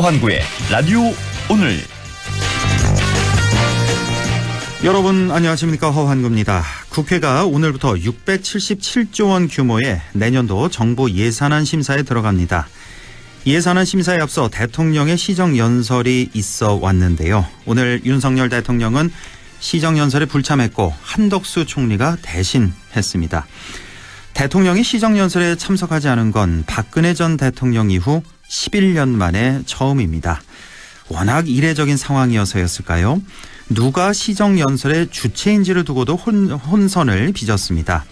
허환구의 라디오 오늘. 여러분 안녕하십니까, 허환구입니다. 국회가 오늘부터 677조 원 규모의 내년도 정부 예산안 심사에 들어갑니다. 예산안 심사에 앞서 대통령의 시정연설이 있어 왔는데요. 오늘 윤석열 대통령은 시정연설에 불참했고 한덕수 총리가 대신했습니다. 대통령이 시정연설에 참석하지 않은 건 박근혜 전 대통령 이후 11년 만에 처음입니다. 워낙 이례적인 상황이어서였을까요? 누가 시정연설의 주체인지를 두고도 혼선을 빚었습니다.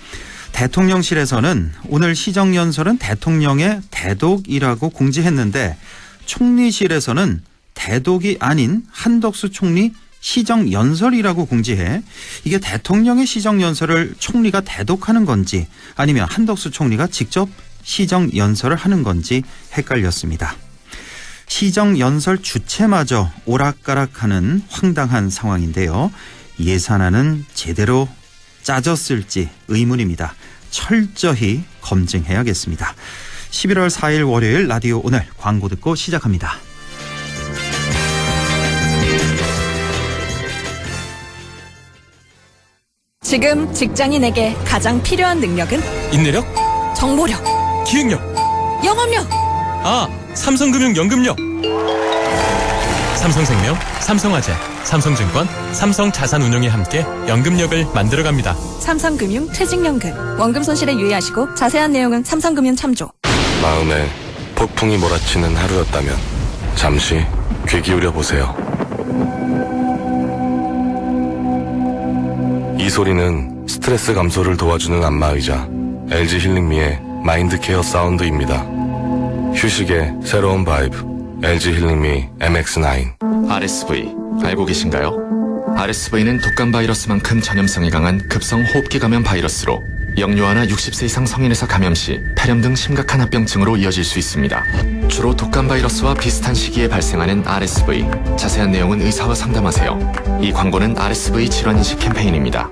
대통령실에서는 오늘 시정연설은 대통령의 대독이라고 공지했는데, 총리실에서는 대독이 아닌 한덕수 총리 시정연설이라고 공지해 이게 대통령의 시정연설을 총리가 대독하는 건지 아니면 한덕수 총리가 직접 시정연설을 하는 건지 헷갈렸습니다. 시정연설 주체마저 오락가락하는 황당한 상황인데요. 예산안은 제대로 짜졌을지 의문입니다. 철저히 검증해야겠습니다. 11월 4일 월요일 라디오 오늘, 광고 듣고 시작합니다. 지금 직장인에게 가장 필요한 능력은 인내력, 정보력, 기획력, 영업력. 삼성금융 연금력. 삼성생명, 삼성화재, 삼성증권, 삼성자산운용이 함께 연금력을 만들어갑니다. 삼성금융 퇴직연금. 원금 손실에 유의하시고 자세한 내용은 삼성금융 참조. 마음에 폭풍이 몰아치는 하루였다면 잠시 귀 기울여 보세요. 이 소리는 스트레스 감소를 도와주는 안마의자 LG 힐링미의 마인드케어 사운드입니다. 휴식의 새로운 바이브 LG 힐링미 MX9. RSV 알고 계신가요? RSV는 독감 바이러스만큼 전염성이 강한 급성 호흡기 감염 바이러스로 영유아나 60세 이상 성인에서 감염 시 폐렴 등 심각한 합병증으로 이어질 수 있습니다. 주로 독감 바이러스와 비슷한 시기에 발생하는 RSV. 자세한 내용은 의사와 상담하세요. 이 광고는 RSV 질환인식 캠페인입니다.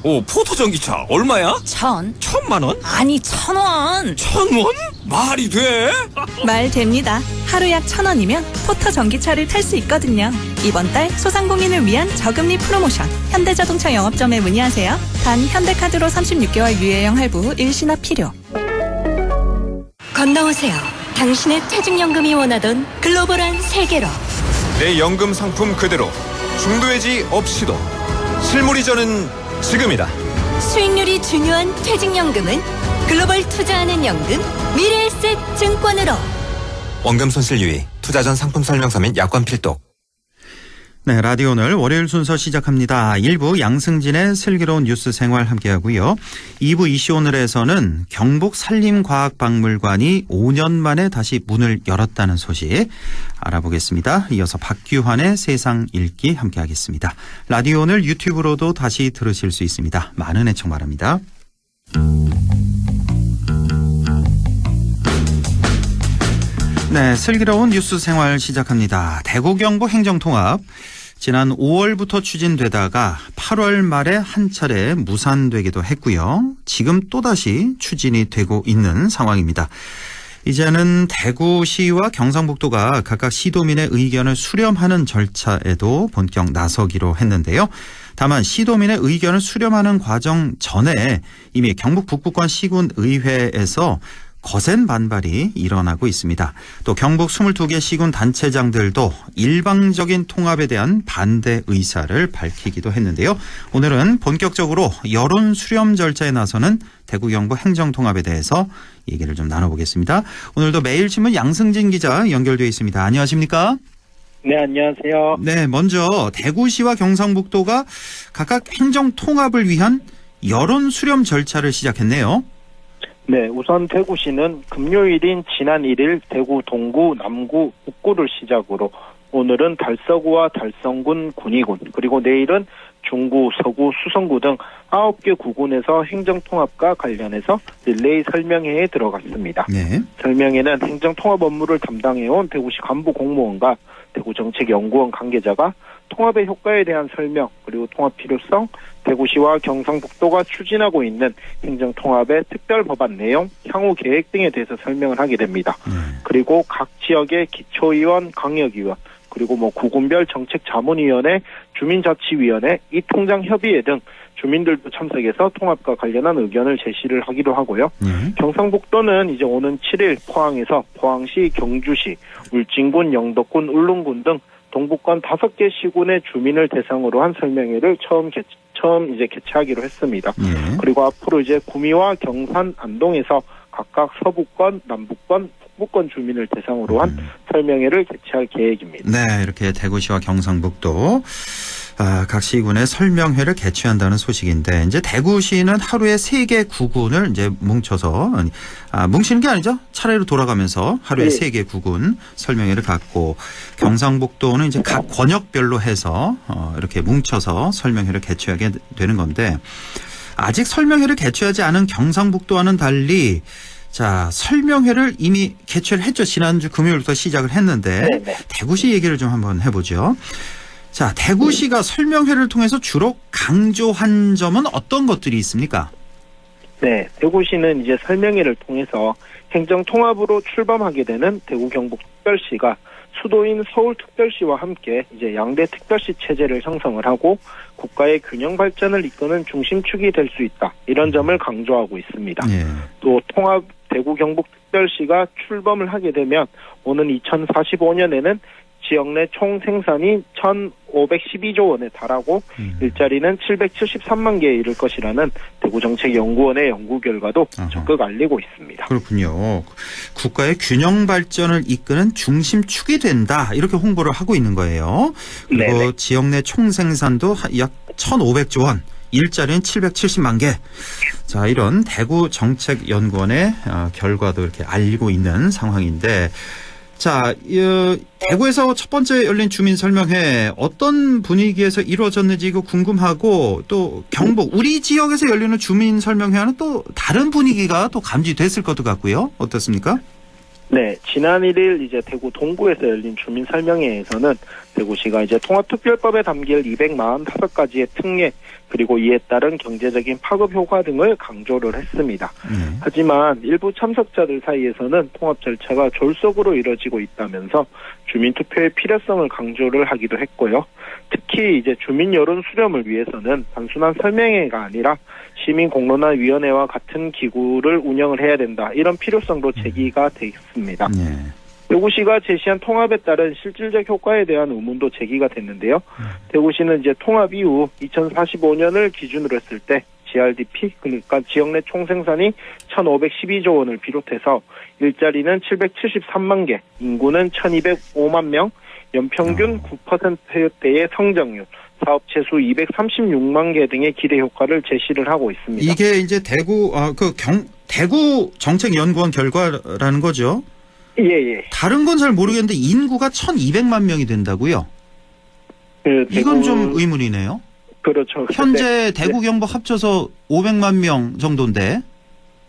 오, 포토전기차 얼마야? 1,000만 원? 아니 1,000원. 1,000원? 말이 돼? 말 됩니다. 하루 약 1,000원이면 포터 전기차를 탈 수 있거든요. 이번 달 소상공인을 위한 저금리 프로모션, 현대자동차 영업점에 문의하세요. 단 현대카드로 36개월 유예형 할부 후 일시납 필요. 건너오세요. 당신의 퇴직연금이 원하던 글로벌한 세계로. 내 연금 상품 그대로, 중도해지 없이도. 실물이전은 지금이다. 수익률이 중요한 퇴직연금은 글로벌 투자하는 연금 미래에셋 증권으로. 원금 손실 유의, 투자 전 상품 설명서 및 약관 필독. 네, 라디오 오늘 월요일 순서 시작합니다. 1부 양승진의 슬기로운 뉴스 생활 함께하고요. 2부 이슈 오늘에서는 경북 산림과학박물관이 5년 만에 다시 문을 열었다는 소식 알아보겠습니다. 이어서 박규환의 세상 읽기 함께하겠습니다. 라디오 오늘 유튜브로도 다시 들으실 수 있습니다. 많은 애청 바랍니다. 네, 슬기로운 뉴스 생활 시작합니다. 대구 경북 행정통합, 지난 5월부터 추진되다가 8월 말에 한 차례 무산되기도 했고요. 지금 또다시 추진이 되고 있는 상황입니다. 이제는 대구시와 경상북도가 각각 시도민의 의견을 수렴하는 절차에도 본격 나서기로 했는데요. 다만 시도민의 의견을 수렴하는 과정 전에 이미 경북 북부권 시군의회에서 거센 반발이 일어나고 있습니다. 또 경북 22개 시군 단체장들도 일방적인 통합에 대한 반대 의사를 밝히기도 했는데요. 오늘은 본격적으로 여론 수렴 절차에 나서는 대구 경북 행정통합에 대해서 얘기를 좀 나눠보겠습니다. 오늘도 매일신문 양승진 기자 연결되어 있습니다. 안녕하십니까? 네, 안녕하세요. 네, 먼저 대구시와 경상북도가 각각 행정통합을 위한 여론 수렴 절차를 시작했네요. 네, 우선 대구시는 금요일인 지난 1일 대구 동구, 남구, 북구를 시작으로 오늘은 달서구와 달성군, 군위군, 그리고 내일은 중구, 서구, 수성구 등 9개 구군에서 행정통합과 관련해서 릴레이 설명회에 들어갔습니다. 네. 설명회는 행정통합 업무를 담당해온 대구시 간부 공무원과 대구정책연구원 관계자가 통합의 효과에 대한 설명, 그리고 통합 필요성, 대구시와 경상북도가 추진하고 있는 행정통합의 특별법안 내용, 향후 계획 등에 대해서 설명을 하게 됩니다. 그리고 각 지역의 기초의원, 광역의원, 그리고 구군별 정책자문위원회, 주민자치위원회, 이통장협의회 등 주민들도 참석해서 통합과 관련한 의견을 제시를 하기도 하고요. 경상북도는 이제 오는 7일 포항에서 포항시, 경주시, 울진군, 영덕군, 울릉군 등 동북권 5개 시군의 주민을 대상으로 한 설명회를 처음 개최하기로 했습니다. 그리고 앞으로 이제 구미와 경산, 안동에서 각각 서부권, 남북권, 북부권 주민을 대상으로 한 설명회를 개최할 계획입니다. 네, 이렇게 대구시와 경상북도 각 시군의 설명회를 개최한다는 소식인데, 이제 대구시는 하루에 3개 구군을 이제 뭉쳐서, 뭉치는 게 아니죠. 차례로 돌아가면서 하루에 3개 구군 설명회를 갖고, 경상북도는 이제 각 권역별로 해서 이렇게 뭉쳐서 설명회를 개최하게 되는 건데, 아직 설명회를 개최하지 않은 경상북도와는 달리 자, 설명회를 이미 개최를 했죠. 지난주 금요일부터 시작을 했는데 대구시 얘기를 좀 한번 해보죠. 자, 대구시가 설명회를 통해서 주로 강조한 점은 어떤 것들이 있습니까? 네, 대구시는 이제 설명회를 통해서 행정통합으로 출범하게 되는 대구 경북특별시가 수도인 서울특별시와 함께 이제 양대 특별시 체제를 형성을 하고 국가의 균형 발전을 이끄는 중심축이 될 수 있다. 이런 점을 강조하고 있습니다. 또 통합 대구 경북특별시가 출범을 하게 되면 오는 2045년에는 지역 내 총 생산이 1,512조 원에 달하고 일자리는 773만 개에 이를 것이라는 대구정책연구원의 연구 결과도 적극 알리고 있습니다. 그렇군요. 국가의 균형 발전을 이끄는 중심축이 된다. 이렇게 홍보를 하고 있는 거예요. 그리고 네네. 지역 내 총 생산도 약 1,500조 원. 일자리는 770만 개. 자, 이런 대구정책연구원의 결과도 이렇게 알리고 있는 상황인데, 자, 대구에서 첫 번째 열린 주민 설명회 어떤 분위기에서 이루어졌는지 이거 궁금하고, 또 경북 우리 지역에서 열리는 주민 설명회와는 또 다른 분위기가 또 감지됐을 것도 같고요. 어떻습니까? 네, 지난 1일 이제 대구 동구에서 열린 주민 설명회에서는 대구시가 이제 통합특별법에 담길 245가지의 특례, 그리고 이에 따른 경제적인 파급 효과 등을 강조를 했습니다. 하지만 일부 참석자들 사이에서는 통합 절차가 졸속으로 이뤄지고 있다면서 주민투표의 필요성을 강조를 하기도 했고요. 특히 이제 주민 여론 수렴을 위해서는 단순한 설명회가 아니라 시민공론화위원회와 같은 기구를 운영을 해야 된다. 이런 필요성도 제기가 돼 있습니다. 대구시가 제시한 통합에 따른 실질적 효과에 대한 의문도 제기가 됐는데요. 대구시는 이제 통합 이후 2045년을 기준으로 했을 때 GRDP, 그러니까 지역 내 총생산이 1,512조 원을 비롯해서 일자리는 773만 개, 인구는 1,205만 명, 연평균 9%대의 성장률, 사업체 수 236만 개 등의 기대 효과를 제시를 하고 있습니다. 이게 이제 대구 정책연구원 결과라는 거죠? 예. 다른 건 잘 모르겠는데 인구가 1,200만 명이 된다고요? 이건 좀 의문이네요. 그렇죠. 현재 대구 경북 합쳐서 500만 명 정도인데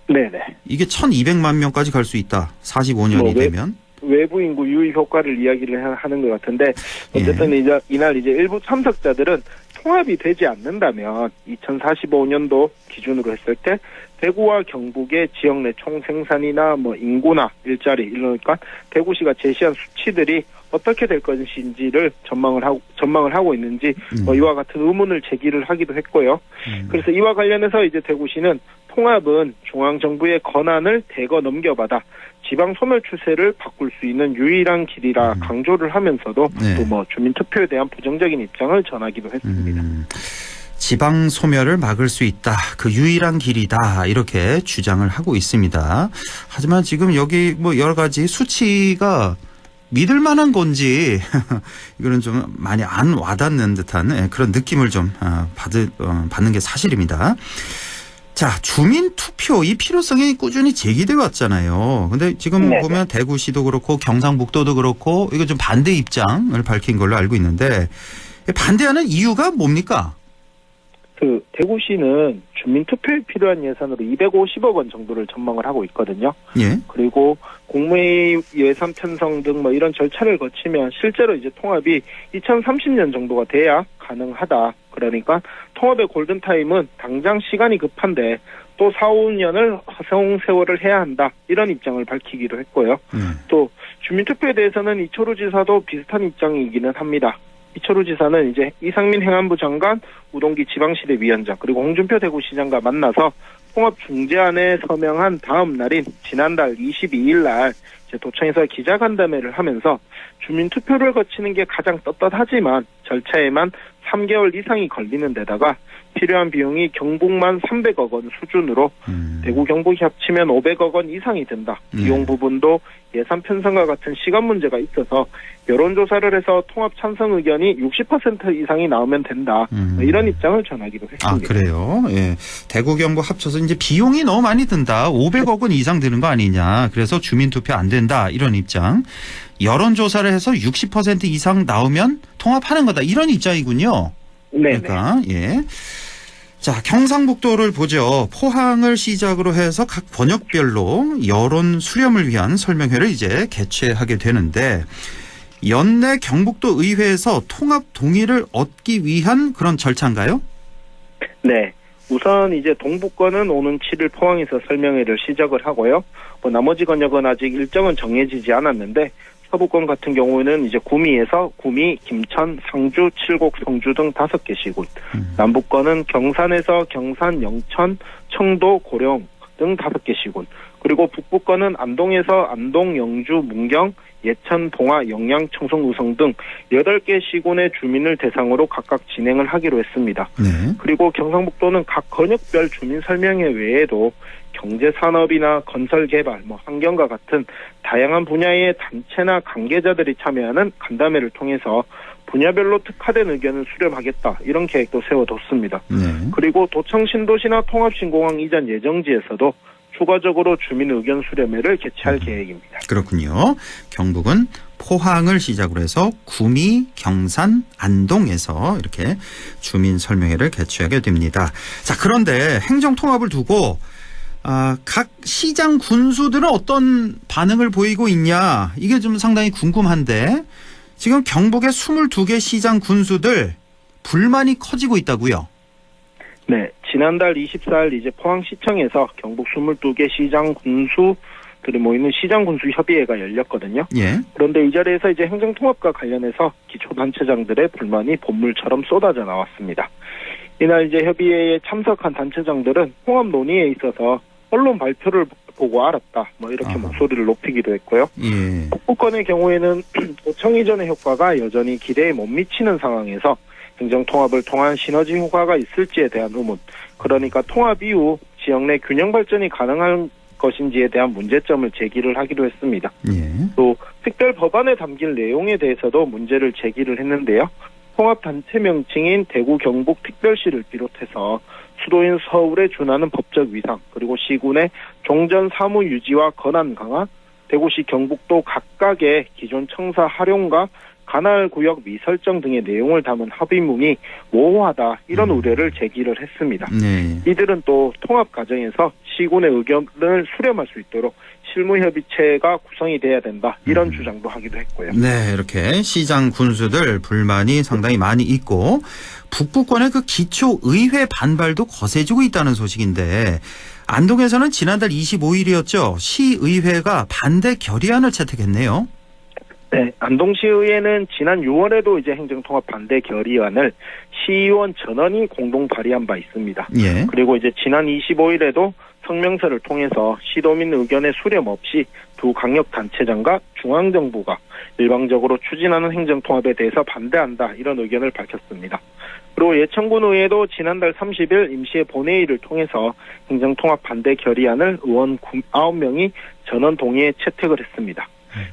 네네. 이게 1,200만 명까지 갈 수 있다. 45년이 되면. 외부 인구 유입 효과를 이야기를 하는 것 같은데 어쨌든 이날 이제 일부 참석자들은 통합이 되지 않는다면 2045년도 기준으로 했을 때 대구와 경북의 지역 내 총생산이나 인구나 일자리, 이러니까 대구시가 제시한 수치들이 어떻게 될 것인지를 전망을 하고 있는지 이와 같은 의문을 제기를 하기도 했고요. 그래서 이와 관련해서 이제 대구시는 통합은 중앙정부의 권한을 대거 넘겨받아 지방 소멸 추세를 바꿀 수 있는 유일한 길이라 강조를 하면서도 또 주민투표에 대한 부정적인 입장을 전하기도 했습니다. 지방 소멸을 막을 수 있다. 그 유일한 길이다. 이렇게 주장을 하고 있습니다. 하지만 지금 여기 여러 가지 수치가 믿을 만한 건지 이거는 좀 많이 안 와닿는 듯한 그런 느낌을 좀 받는 게 사실입니다. 자, 주민투표 이 필요성이 꾸준히 제기돼 왔잖아요. 근데 지금 보면 대구시도 그렇고 경상북도도 그렇고 이거 좀 반대 입장을 밝힌 걸로 알고 있는데 반대하는 이유가 뭡니까? 대구시는 주민투표에 필요한 예산으로 250억 원 정도를 전망을 하고 있거든요. 예. 그리고 국무회의 예산 편성 등 뭐 이런 절차를 거치면 실제로 이제 통합이 2030년 정도가 돼야 가능하다. 그러니까 통합의 골든타임은 당장 시간이 급한데 또 4, 5년을 허송 세월을 해야 한다. 이런 입장을 밝히기도 했고요. 또 주민투표에 대해서는 이철우 지사도 비슷한 입장이기는 합니다. 이철우 지사는 이제 이상민 행안부 장관, 우동기 지방시대위원장 그리고 홍준표 대구시장과 만나서 통합 중재안에 서명한 다음 날인 지난달 22일 날 이제 도청에서 기자간담회를 하면서 주민투표를 거치는 게 가장 떳떳하지만 절차에만 3개월 이상이 걸리는 데다가 필요한 비용이 경북만 300억 원 수준으로 대구 경북이 합치면 500억 원 이상이 든다. 비용 부분도 예산 편성과 같은 시간 문제가 있어서 여론조사를 해서 통합 찬성 의견이 60% 이상이 나오면 된다. 이런 입장을 전하기도 했습니다. 아, 그래요? 예. 대구 경북 합쳐서 이제 비용이 너무 많이 든다. 500억 원 이상 드는 거 아니냐. 그래서 주민투표 안 된다. 이런 입장. 여론조사를 해서 60% 이상 나오면 통합하는 거다. 이런 입장이군요. 네. 그러니까 예. 자, 경상북도를 보죠. 포항을 시작으로 해서 각 번역별로 여론 수렴을 위한 설명회를 이제 개최하게 되는데 연내 경북도 의회에서 통합 동의를 얻기 위한 그런 절차인가요? 네. 우선 이제 동북권은 오는 7일 포항에서 설명회를 시작을 하고요. 나머지 권역은 아직 일정은 정해지지 않았는데 서부권 같은 경우에는 이제 구미에서 구미, 김천, 상주, 칠곡, 성주 등 5개 시군. 남북권은 경산에서 경산, 영천, 청도, 고령 등 5개 시군. 그리고 북부권은 안동에서 안동, 영주, 문경, 예천, 봉화, 영양, 청송, 우성 등 8개 시군의 주민을 대상으로 각각 진행을 하기로 했습니다. 네. 그리고 경상북도는 각 권역별 주민 설명회 외에도 경제산업이나 건설개발, 환경과 같은 다양한 분야의 단체나 관계자들이 참여하는 간담회를 통해서 분야별로 특화된 의견을 수렴하겠다. 이런 계획도 세워뒀습니다. 네. 그리고 도청 신도시나 통합신공항 이전 예정지에서도 추가적으로 주민 의견 수렴회를 개최할 계획입니다. 그렇군요. 경북은 포항을 시작으로 해서 구미, 경산, 안동에서 이렇게 주민 설명회를 개최하게 됩니다. 자, 그런데 행정통합을 두고 각 시장 군수들은 어떤 반응을 보이고 있냐, 이게 좀 상당히 궁금한데 지금 경북의 22개 시장 군수들 불만이 커지고 있다고요? 네, 지난달 24일 이제 포항시청에서 경북 22개 시장 군수들이 모이는 시장 군수 협의회가 열렸거든요. 예. 그런데 이 자리에서 이제 행정통합과 관련해서 기초단체장들의 불만이 본물처럼 쏟아져 나왔습니다. 이날 이제 협의회에 참석한 단체장들은 통합 논의에 있어서 언론 발표를 보고 알았다. 이렇게 목소리를 높이기도 했고요. 예. 북부권의 경우에는 도청 이전의 효과가 여전히 기대에 못 미치는 상황에서 행정통합을 통한 시너지 효과가 있을지에 대한 의문, 그러니까 통합 이후 지역 내 균형 발전이 가능한 것인지에 대한 문제점을 제기를 하기도 했습니다. 예. 또 특별 법안에 담긴 내용에 대해서도 문제를 제기를 했는데요. 통합단체 명칭인 대구 경북 특별시를 비롯해서 수도인 서울에 준하는 법적 위상, 그리고 시군의 종전 사무 유지와 권한 강화, 대구시 경북도 각각의 기존 청사 활용과 관할구역 미설정 등의 내용을 담은 합의문이 모호하다, 이런 우려를 제기를 했습니다. 네. 이들은 또 통합 과정에서 시군의 의견을 수렴할 수 있도록 실무협의체가 구성이 돼야 된다, 이런 주장도 하기도 했고요. 네, 이렇게 시장 군수들 불만이 상당히 많이 있고 북부권의 그 기초의회 반발도 거세지고 있다는 소식인데 안동에서는 지난달 25일이었죠. 시의회가 반대 결의안을 채택했네요. 네, 안동시의회는 지난 6월에도 이제 행정통합 반대 결의안을 시의원 전원이 공동 발의한 바 있습니다. 예. 그리고 이제 지난 25일에도 성명서를 통해서 시도민 의견의 수렴 없이 두 강력단체장과 중앙정부가 일방적으로 추진하는 행정통합에 대해서 반대한다, 이런 의견을 밝혔습니다. 그리고 예천군 의회도 지난달 30일 임시회 본회의를 통해서 행정통합 반대 결의안을 의원 9명이 전원 동의에 채택을 했습니다.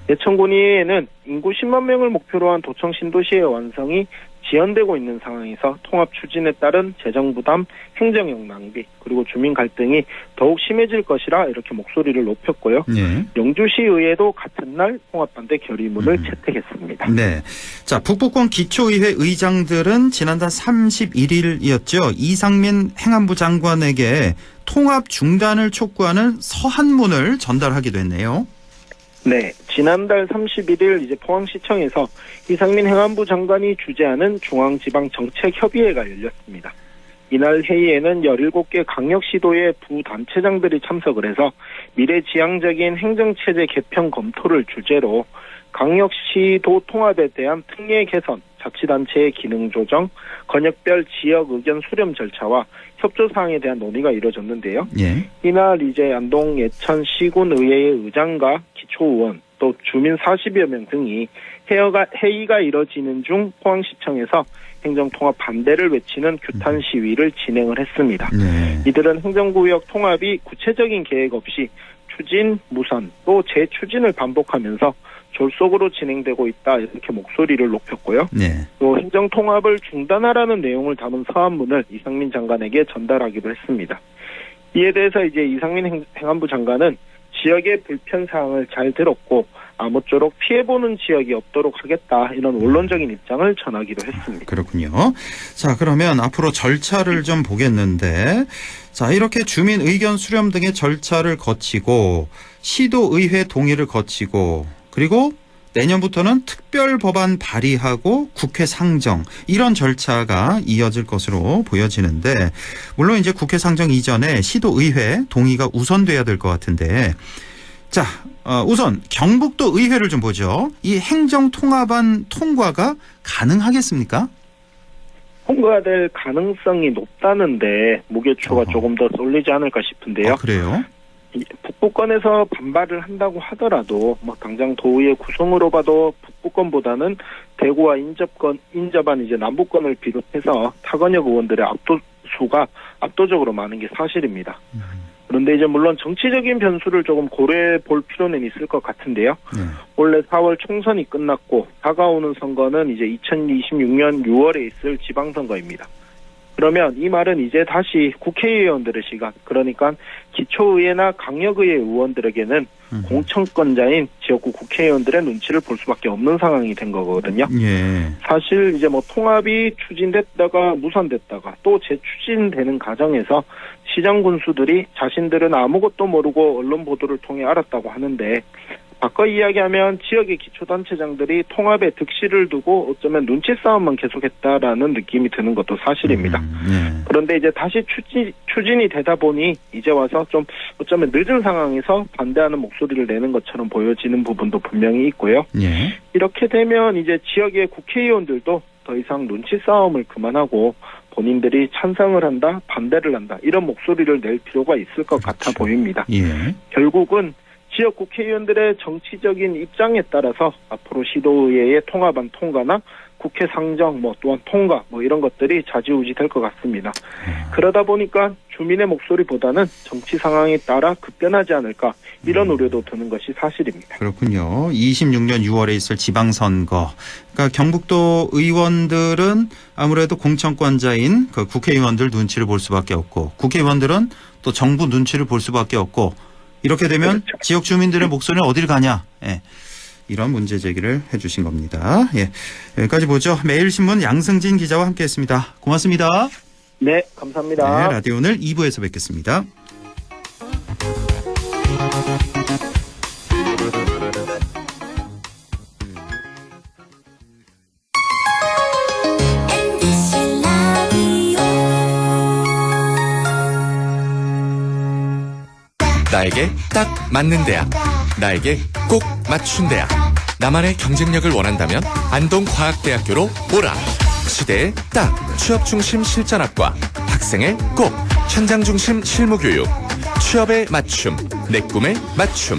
예천군위에는 인구 10만 명을 목표로 한 도청 신도시의 완성이 지연되고 있는 상황에서 통합 추진에 따른 재정 부담, 행정력 낭비, 그리고 주민 갈등이 더욱 심해질 것이라 이렇게 목소리를 높였고요. 네. 영주시의회도 같은 날 통합 반대 결의문을 채택했습니다. 네. 자, 북부권 기초의회 의장들은 지난달 31일이었죠. 이상민 행안부 장관에게 통합 중단을 촉구하는 서한문을 전달하기도 했네요. 네, 지난달 31일 이제 포항시청에서 이상민 행안부 장관이 주재하는 중앙지방정책협의회가 열렸습니다. 이날 회의에는 17개 강력시도의 부단체장들이 참석을 해서 미래지향적인 행정체제 개편 검토를 주제로 강력시도 통합에 대한 특례 개선, 자치단체의 기능 조정, 권역별 지역 의견 수렴 절차와 협조 사항에 대한 논의가 이뤄졌는데요. 예. 이날 이제 안동 예천 시군의회의 의장과 기초의원 또 주민 40여 명 등이 회의가 이뤄지는 중 포항시청에서 행정통합 반대를 외치는 규탄 시위를 진행을 했습니다. 네. 이들은 행정구역 통합이 구체적인 계획 없이 추진, 무산, 또 재추진을 반복하면서 졸속으로 진행되고 있다 이렇게 목소리를 높였고요. 네. 또 행정통합을 중단하라는 내용을 담은 서한문을 이상민 장관에게 전달하기도 했습니다. 이에 대해서 이제 이상민 행안부 장관은 지역의 불편 사항을 잘 들었고 아무쪼록 피해보는 지역이 없도록 하겠다 이런 원론적인 입장을 전하기도 했습니다. 그렇군요. 자, 그러면 앞으로 절차를 좀 보겠는데, 자, 이렇게 주민 의견 수렴 등의 절차를 거치고 시도의회 동의를 거치고 그리고 내년부터는 특별 법안 발의하고 국회 상정 이런 절차가 이어질 것으로 보여지는데, 물론 이제 국회 상정 이전에 시도의회 동의가 우선돼야 될 것 같은데, 자, 우선 경북도 의회를 좀 보죠. 이 행정통합안 통과가 가능하겠습니까? 통과될 가능성이 높다는데 무게추가 조금 더 쏠리지 않을까 싶은데요. 그래요? 북부권에서 반발을 한다고 하더라도 당장 도의회 구성으로 봐도 북부권보다는 대구와 인접한 이제 남부권을 비롯해서 타건역 의원들의 압도수가 압도적으로 많은 게 사실입니다. 그런데 이제 물론 정치적인 변수를 조금 고려해 볼 필요는 있을 것 같은데요. 원래 4월 총선이 끝났고 다가오는 선거는 이제 2026년 6월에 있을 지방선거입니다. 그러면 이 말은 이제 다시 국회의원들의 시간, 그러니까 기초의회나 강력의회 의원들에게는 공천권자인 지역구 국회의원들의 눈치를 볼 수밖에 없는 상황이 된 거거든요. 예. 사실 이제 통합이 추진됐다가 무산됐다가 또 재추진되는 과정에서 시장 군수들이 자신들은 아무것도 모르고 언론 보도를 통해 알았다고 하는데, 바꿔 이야기하면 지역의 기초단체장들이 통합에 득실을 두고 어쩌면 눈치 싸움만 계속했다라는 느낌이 드는 것도 사실입니다. 그런데 이제 다시 추진이 되다 보니 이제 와서 좀 어쩌면 늦은 상황에서 반대하는 목소리를 내는 것처럼 보여지는 부분도 분명히 있고요. 예. 이렇게 되면 이제 지역의 국회의원들도 더 이상 눈치 싸움을 그만하고 본인들이 찬성을 한다, 반대를 한다 이런 목소리를 낼 필요가 있을 것 같아 보입니다. 예. 결국은 지역 국회의원들의 정치적인 입장에 따라서 앞으로 시도의회의 통합안 통과나 국회 상정 또한 통과 이런 것들이 좌지우지 될 것 같습니다. 그러다 보니까 주민의 목소리보다는 정치 상황에 따라 급변하지 않을까 이런 우려도 드는 것이 사실입니다. 그렇군요. 26년 6월에 있을 지방선거. 그러니까 경북도 의원들은 아무래도 공천권자인 그 국회의원들 눈치를 볼 수밖에 없고, 국회의원들은 또 정부 눈치를 볼 수밖에 없고, 이렇게 되면 그렇죠. 지역 주민들의 목소리는 어딜 가냐. 예. 이런 문제 제기를 해 주신 겁니다. 예. 여기까지 보죠. 매일신문 양승진 기자와 함께했습니다. 고맙습니다. 네, 감사합니다. 네, 라디오 오늘 2부에서 뵙겠습니다. 나에게 딱 맞는 대학, 나에게 꼭 맞춘 대학. 나만의 경쟁력을 원한다면 안동과학대학교로 오라. 시대에 딱 취업중심 실전학과, 학생의 꼭 현장중심 실무교육, 취업에 맞춤, 내 꿈에 맞춤,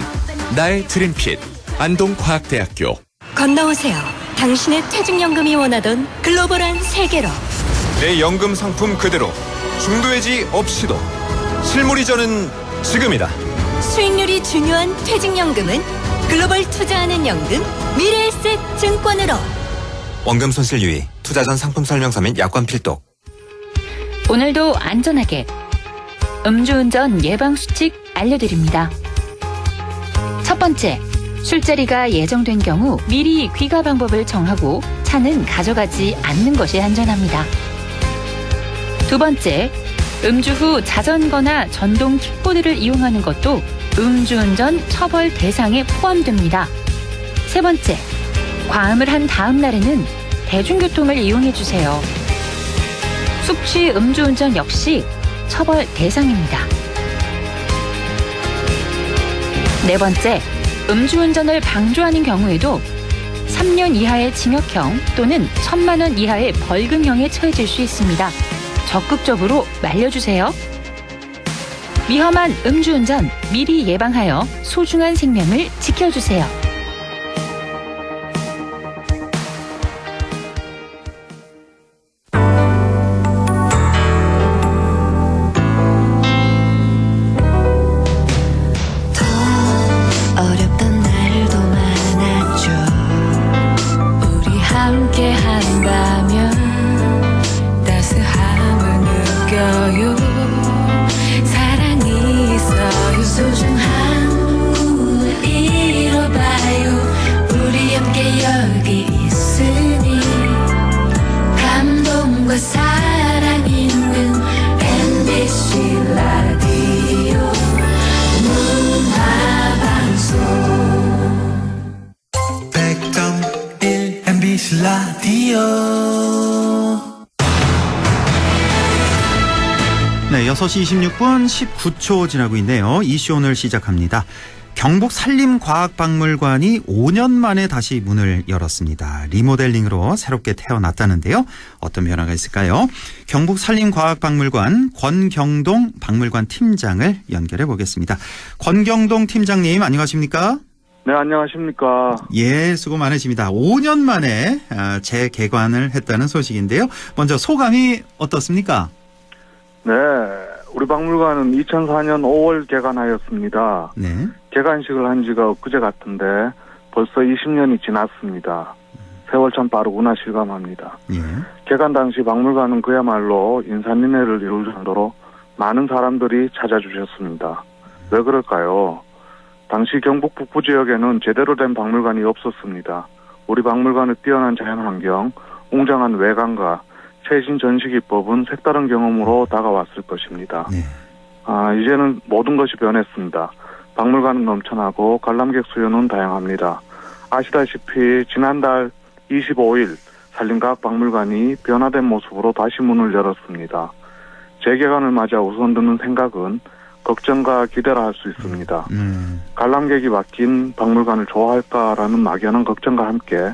나의 드림핏 안동과학대학교. 건너오세요. 당신의 퇴직연금이 원하던 글로벌한 세계로. 내 연금 상품 그대로 중도해지 없이도 실물 이전은 지금이다. 수익률이 중요한 퇴직연금은 글로벌 투자하는 연금 미래에셋 증권으로. 원금 손실 유의, 투자 전 상품 설명서 및 약관 필독. 오늘도 안전하게 음주운전 예방수칙 알려드립니다. 첫 번째, 술자리가 예정된 경우 미리 귀가 방법을 정하고 차는 가져가지 않는 것이 안전합니다. 두 번째, 음주 후 자전거나 전동 킥보드를 이용하는 것도 음주운전 처벌 대상에 포함됩니다. 세 번째, 과음을 한 다음 날에는 대중교통을 이용해 주세요. 숙취 음주운전 역시 처벌 대상입니다. 네 번째, 음주운전을 방조하는 경우에도 3년 이하의 징역형 또는 1,000만 원 이하의 벌금형에 처해질 수 있습니다. 적극적으로 말려주세요. 위험한 음주운전 미리 예방하여 소중한 생명을 지켜주세요. 어렵던 날도 많았죠. 우리 함께 한다면 따스함을 느껴요. 사랑이 있어요. 소중한 꿈을 이뤄봐요. 우리 함께 여기 있으니 감동과 사랑 있는 MBC 라디오 문화방송 100.1 MBC 라디오. 네, 6시 26분 19초 지나고 있네요. 이슈 오늘 시작합니다. 경북 산림과학박물관이 5년 만에 다시 문을 열었습니다. 리모델링으로 새롭게 태어났다는데요. 어떤 변화가 있을까요? 경북 산림과학박물관 권경동 박물관 팀장을 연결해 보겠습니다. 권경동 팀장님 안녕하십니까? 네, 안녕하십니까. 예, 수고 많으십니다. 5년 만에 재개관을 했다는 소식인데요. 먼저 소감이 어떻습니까? 네, 우리 박물관은 2004년 5월 개관하였습니다. 네. 개관식을 한 지가 엊그제 같은데 벌써 20년이 지났습니다. 세월 참 빠르구나 실감합니다. 예. 개관 당시 박물관은 그야말로 인산인해를 이룰 정도로 많은 사람들이 찾아주셨습니다. 왜 그럴까요? 당시 경북 북부 지역에는 제대로 된 박물관이 없었습니다. 우리 박물관의 뛰어난 자연환경, 웅장한 외관과 최신 전시기법은 색다른 경험으로 다가왔을 것입니다. 네. 이제는 모든 것이 변했습니다. 박물관은 넘쳐나고 관람객 수요는 다양합니다. 아시다시피 지난달 25일 산림과학박물관이 변화된 모습으로 다시 문을 열었습니다. 재개관을 맞아 우선 드는 생각은 걱정과 기대라 할 수 있습니다. 관람객이 바뀐 박물관을 좋아할까라는 막연한 걱정과 함께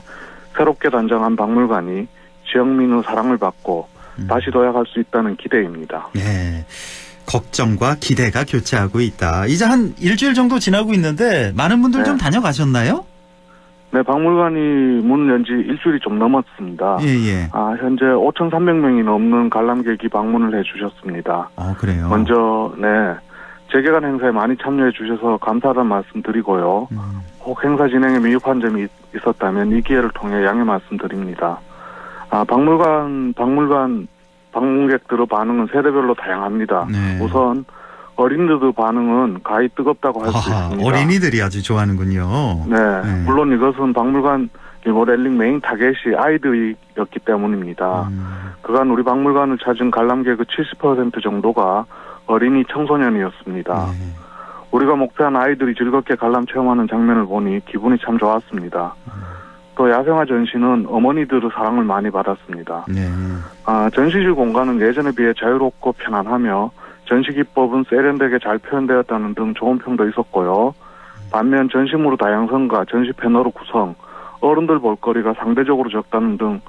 새롭게 단장한 박물관이 지역민의 사랑을 받고 다시 도약할 수 있다는 기대입니다. 네. 걱정과 기대가 교차하고 있다. 이제 한 일주일 정도 지나고 있는데 많은 분들 좀 다녀가셨나요? 네, 박물관이 문을 연 지 일주일이 좀 넘었습니다. 예. 현재 5,300명이 넘는 관람객이 방문을 해주셨습니다. 그래요? 먼저, 재개관 행사에 많이 참여해 주셔서 감사하다는 말씀 드리고요. 혹 행사 진행에 미흡한 점이 있었다면 이 기회를 통해 양해 말씀드립니다. 박물관 방문객들의 반응은 세대별로 다양합니다. 네. 우선 어린이들의 반응은 가히 뜨겁다고 할 수 있습니다. 어린이들이 아주 좋아하는군요. 네. 물론 이것은 박물관 리모델링 메인 타겟이 아이들이었기 때문입니다. 그간 우리 박물관을 찾은 관람객의 70% 정도가 어린이 청소년이었습니다. 우리가 목표한 아이들이 즐겁게 관람 체험하는 장면을 보니 기분이 참 좋았습니다. 또 야생화 전시는 어머니들의 사랑을 많이 받았습니다. 전시실 공간은 예전에 비해 자유롭고 편안하며 전시 기법은 세련되게 잘 표현되었다는 등 좋은 평도 있었고요. 반면 전시물의 다양성과 전시 패널의 구성, 어른들 볼거리가 상대적으로 적다는 등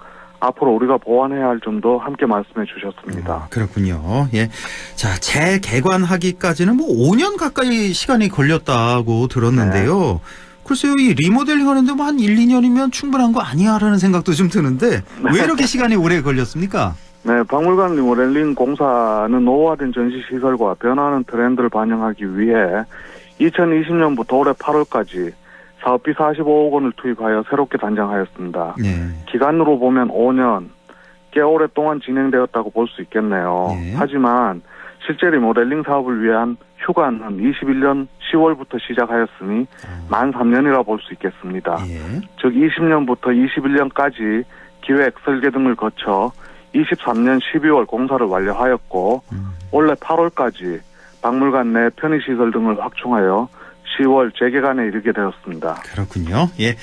앞으로 우리가 보완해야 할 점도 함께 말씀해 주셨습니다. 그렇군요. 예. 자, 재개관하기까지는 5년 가까이 시간이 걸렸다고 들었는데요. 글쎄요, 이 리모델링 하는데 한 1, 2년이면 충분한 거 아니야라는 생각도 좀 드는데 왜 이렇게 시간이 오래 걸렸습니까? 네, 박물관 리모델링 공사는 노후화된 전시시설과 변화하는 트렌드를 반영하기 위해 2020년부터 올해 8월까지 사업비 45억 원을 투입하여 새롭게 단장하였습니다. 네. 기간으로 보면 5년, 꽤 오랫동안 진행되었다고 볼 수 있겠네요. 네. 하지만 실제 리모델링 사업을 위한 휴가는 21년 10월부터 시작하였으니 만 3년이라 볼 수 있겠습니다. 예. 즉 20년부터 21년까지 기획, 설계 등을 거쳐 23년 12월 공사를 완료하였고 올해 8월까지 박물관 내 편의시설 등을 확충하여 10월 재개관에 이르게 되었습니다. 그렇군요. 예.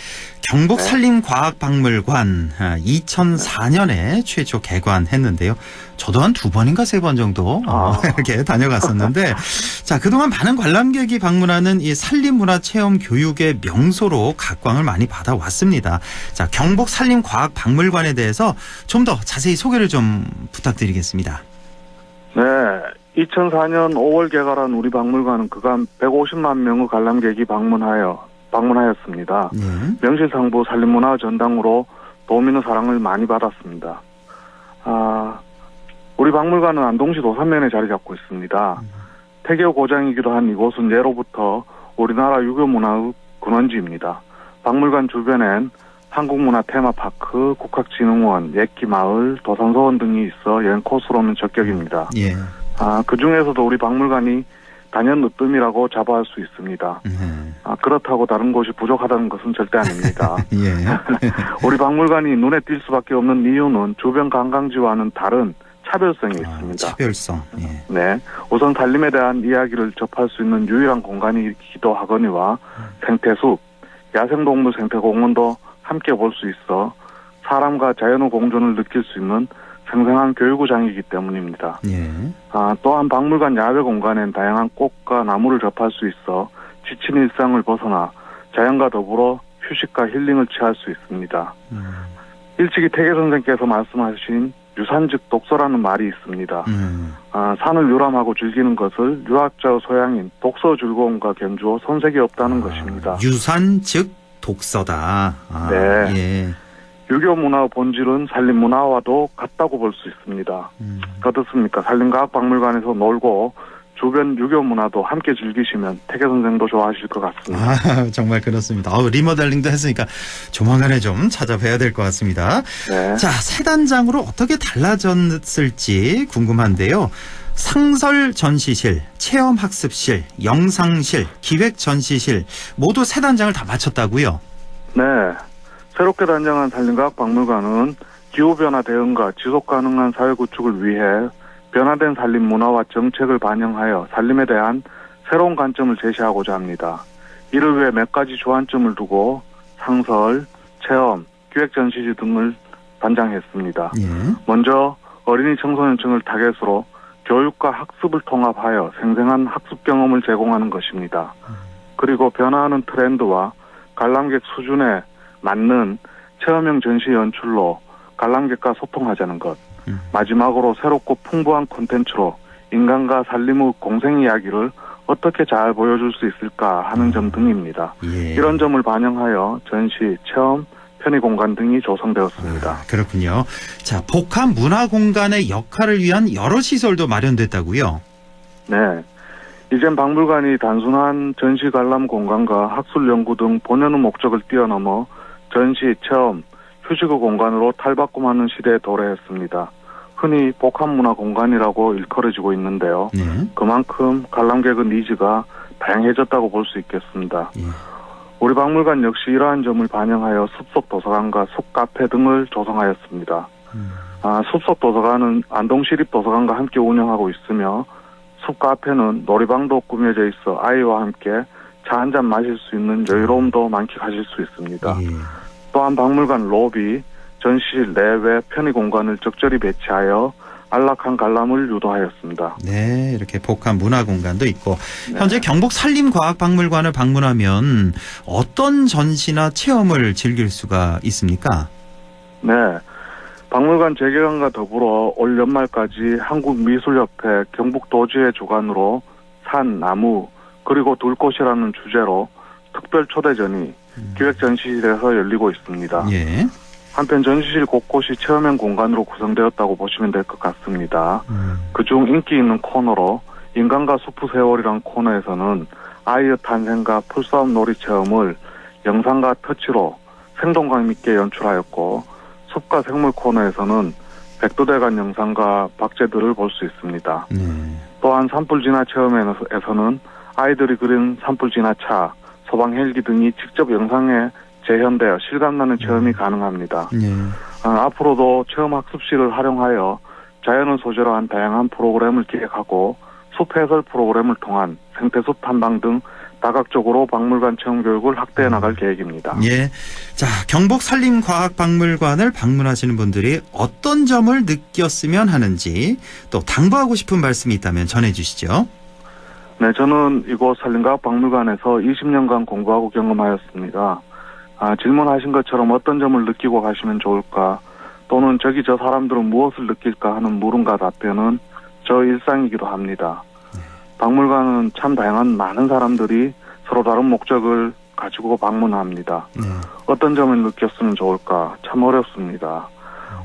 경북산림과학박물관 2004년에 최초 개관했는데요. 저도 한 2번인가 3번 정도 이렇게 다녀갔었는데 자, 그동안 많은 관람객이 방문하는 이 산림문화체험 교육의 명소로 각광을 많이 받아왔습니다. 자, 경북산림과학박물관에 대해서 좀 더 자세히 소개를 좀 부탁드리겠습니다. 네. 2004년 5월 개관한 우리 박물관은 그간 150만 명의 관람객이 방문하였습니다. 명실상부 산림문화 전당으로 도민의 사랑을 많이 받았습니다. 우리 박물관은 안동시 도산면에 자리 잡고 있습니다. 태교 고장이기도 한 이곳은 예로부터 우리나라 유교 문화의 근원지입니다. 박물관 주변엔 한국문화 테마파크, 국학진흥원, 예끼마을, 도산서원 등이 있어 여행 코스로는 적격입니다. 예. 그 중에서도 우리 박물관이 단연 으뜸이라고 자부할 수 있습니다. 그렇다고 다른 곳이 부족하다는 것은 절대 아닙니다. 예. 우리 박물관이 눈에 띌 수밖에 없는 이유는 주변 관광지와는 다른 차별성이 있습니다. 차별성. 예. 네. 우선 산림에 대한 이야기를 접할 수 있는 유일한 공간이기도 하거니와 생태숲, 야생동물 생태공원도 함께 볼 수 있어 사람과 자연의 공존을 느낄 수 있는 생생한 교육구장이기 때문입니다. 예. 또한 박물관 야외 공간엔 다양한 꽃과 나무를 접할 수 있어 지친 일상을 벗어나 자연과 더불어 휴식과 힐링을 취할 수 있습니다. 일찍이 태계 선생께서 말씀하신 유산즉 독서라는 말이 있습니다. 산을 유람하고 즐기는 것을 유학자의 소양인 독서 즐거움과 견주어 손색이 없다는 것입니다. 유산즉 독서다. 네. 예. 유교 문화의 본질은 산림 문화와도 같다고 볼 수 있습니다. 어떻습니까? 산림과학박물관에서 놀고 주변 유교 문화도 함께 즐기시면 태계 선생도 좋아하실 것 같습니다. 정말 그렇습니다. 리모델링도 했으니까 조만간에 좀 찾아뵈야 될 것 같습니다. 네. 자, 새 단장으로 어떻게 달라졌을지 궁금한데요. 상설 전시실, 체험학습실, 영상실, 기획전시실 모두 새 단장을 다 마쳤다고요? 네. 새롭게 단장한 산림과학박물관은 기후변화 대응과 지속가능한 사회 구축을 위해 변화된 산림 문화와 정책을 반영하여 산림에 대한 새로운 관점을 제시하고자 합니다. 이를 위해 몇 가지 주안점을 두고 상설, 체험, 기획전시실 등을 단장했습니다. 예. 먼저 어린이 청소년층을 타겟으로 교육과 학습을 통합하여 생생한 학습 경험을 제공하는 것입니다. 그리고 변화하는 트렌드와 관람객 수준에 맞는 체험형 전시 연출로 관람객과 소통하자는 것. 마지막으로 새롭고 풍부한 콘텐츠로 인간과 산림의 공생 이야기를 어떻게 잘 보여줄 수 있을까 하는 점 등입니다. 예. 이런 점을 반영하여 전시, 체험, 편의공간 등이 조성되었습니다. 그렇군요. 자, 복합 문화공간의 역할을 위한 여러 시설도 마련됐다고요? 네. 이젠 박물관이 단순한 전시 관람 공간과 학술 연구 등 본연의 목적을 뛰어넘어 전시, 체험, 휴식의 공간으로 탈바꿈하는 시대에 도래했습니다. 흔히 복합문화공간이라고 일컬어지고 있는데요. 네. 그만큼 관람객의 니즈가 다양해졌다고 볼 수 있겠습니다. 예. 우리 박물관 역시 이러한 점을 반영하여 숲속 도서관과 숲카페 등을 조성하였습니다. 숲속 도서관은 안동시립도서관과 함께 운영하고 있으며 숲카페는 놀이방도 꾸며져 있어 아이와 함께 차 한잔 마실 수 있는 여유로움도 만끽하실 수 있습니다. 예. 또한 박물관 로비, 전시실 내외 편의공간을 적절히 배치하여 안락한 관람을 유도하였습니다. 네, 이렇게 복합 문화공간도 있고 현재 경북산림과학박물관을 방문하면 어떤 전시나 체험을 즐길 수가 있습니까? 네, 박물관 재개관과 더불어 올 연말까지 한국미술협회 경북도지회 주관으로 산, 나무, 그리고 들꽃이라는 주제로 특별 초대전이 기획전시실에서 열리고 있습니다. 예. 한편 전시실 곳곳이 체험형 공간으로 구성되었다고 보시면 될 것 같습니다. 그중 인기 있는 코너로 인간과 숲의 세월이란 코너에서는 아이의 탄생과 풀싸움 놀이 체험을 영상과 터치로 생동감 있게 연출하였고 숲과 생물 코너에서는 백두대간 영상과 박제들을 볼 수 있습니다. 또한 산불 진화 체험에서는 아이들이 그린 산불 진화차, 소방 헬기 등이 직접 영상에 재현되어 실감나는 체험이 가능합니다. 앞으로도 체험 학습실을 활용하여 자연을 소재로 한 다양한 프로그램을 기획하고 숲 해설 프로그램을 통한 생태숲 탐방 등 다각적으로 박물관 체험 교육을 확대해 나갈 계획입니다. 예. 자, 경북 산림과학박물관을 방문하시는 분들이 어떤 점을 느꼈으면 하는지 또 당부하고 싶은 말씀이 있다면 전해 주시죠. 네, 저는 이곳 산림과학박물관에서 20년간 공부하고 경험하였습니다. 질문하신 것처럼 어떤 점을 느끼고 가시면 좋을까, 또는 저기 저 사람들은 무엇을 느낄까 하는 물음과 답변은 저 일상이기도 합니다. 박물관은 참 다양한 많은 사람들이 서로 다른 목적을 가지고 방문합니다. 어떤 점을 느꼈으면 좋을까 참 어렵습니다.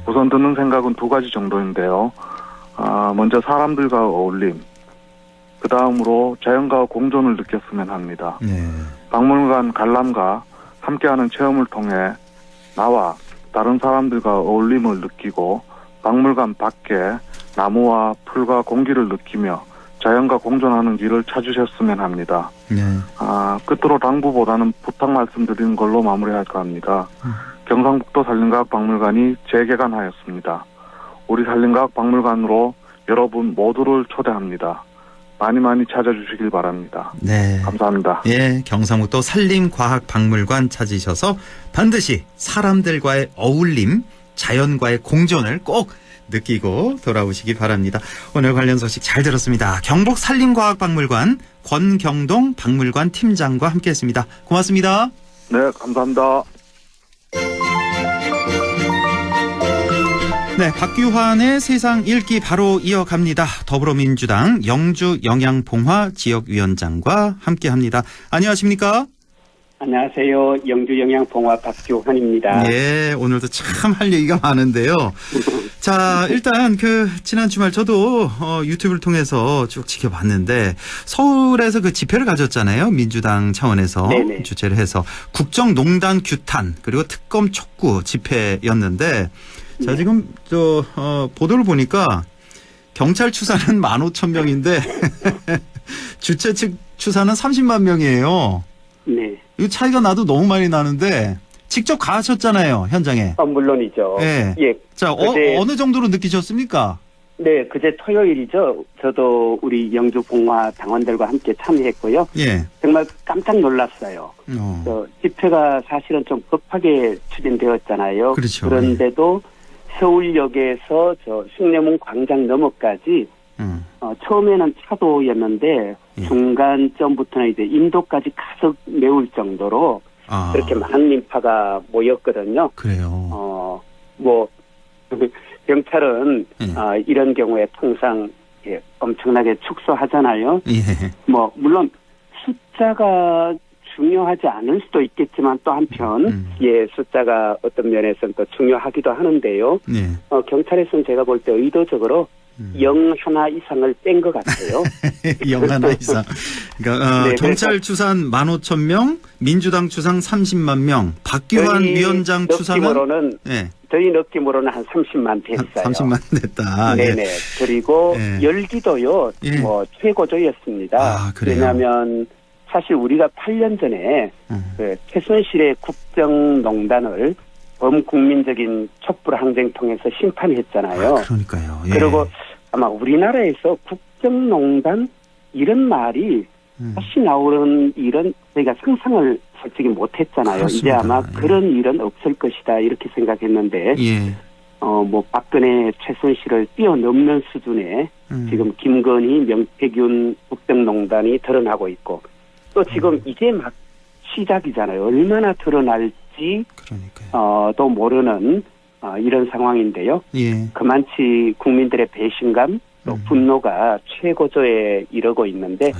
우선 드는 생각은 두 가지 정도인데요. 먼저 사람들과 어울림, 그 다음으로 자연과 공존을 느꼈으면 합니다. 박물관 관람과 함께하는 체험을 통해 나와 다른 사람들과 어울림을 느끼고 박물관 밖에 나무와 풀과 공기를 느끼며 자연과 공존하는 길을 찾으셨으면 합니다. 끝으로 당부보다는 부탁 말씀드리는 걸로 마무리할까 합니다. 경상북도 산림과학박물관이 재개관하였습니다. 우리 산림과학박물관으로 여러분 모두를 초대합니다. 많이 많이 찾아주시길 바랍니다. 네. 감사합니다. 예, 경상북도 산림과학박물관 찾으셔서 반드시 사람들과의 어울림, 자연과의 공존을 꼭 느끼고 돌아오시기 바랍니다. 오늘 관련 소식 잘 들었습니다. 경북 산림과학박물관 권경동 박물관 팀장과 함께했습니다. 고맙습니다. 네, 감사합니다. 네, 박규환의 세상 읽기 바로 이어갑니다. 더불어민주당 영주 영양봉화 지역위원장과 함께합니다. 안녕하십니까? 안녕하세요. 영주 영양봉화 박규환입니다. 네, 오늘도 참 할 얘기가 많은데요. 자, 일단 지난 주말 저도 유튜브를 통해서 쭉 지켜봤는데 서울에서 그 집회를 가졌잖아요. 민주당 차원에서 네네. 주최를 해서 국정농단 규탄 그리고 특검 촉구 집회였는데 자, 지금 보도를 보니까 경찰 추사는 15,000명인데 주최 측 추사는 30만 명이에요. 네. 이 차이가 나도 너무 많이 나는데 직접 가셨잖아요, 현장에. 물론이죠. 네. 예. 자, 어느 정도로 느끼셨습니다? 네, 그제 토요일이죠. 저도 우리 영주 봉화 당원들과 함께 참여했고요. 예. 정말 깜짝 놀랐어요. 집회가 사실은 좀 급하게 추진되었잖아요. 그렇죠. 그런데도 서울역에서 숭례문 광장 너머까지 처음에는 차도였는데 중간점부터는 이제 인도까지 가득 메울 정도로 그렇게 많은 인파가 모였거든요. 그래요. 경찰은 이런 경우에 통상 엄청나게 축소하잖아요. 예. 물론 숫자가 중요하지 않을 수도 있겠지만 또 한편 숫자가 어떤 면에서는 또 중요하기도 하는데요. 네. 경찰에서는 제가 볼 때 의도적으로 0 하나 이상을 뺀 것 같아요. 0 하나 이상. 그러니까 네, 경찰 추산 15,000명, 민주당 추산 30만 명, 박규환 위원장 추산은 저희 느낌으로는 한 30만 됐어요. 30만 됐다. 네네. 예. 그리고 열기도요. 최고조였습니다. 그래요? 왜냐하면 사실 우리가 8년 전에 최순실의 국정농단을 범국민적인 촛불항쟁 통해서 심판했잖아요. 그러니까요. 예. 그리고 아마 우리나라에서 국정농단 이런 말이 다시 나오는 일은 저희가 상상을 솔직히 못했잖아요. 그렇습니다. 이제 아마 그런 일은 없을 것이다 이렇게 생각했는데 박근혜 최순실을 뛰어넘는 수준의 지금 김건희 명태균 국정농단이 드러나고 있고 또 지금 이제 막 시작이잖아요. 얼마나 드러날지 또 모르는 이런 상황인데요. 예. 그만치 국민들의 배신감 또 분노가 최고조에 이르고 있는데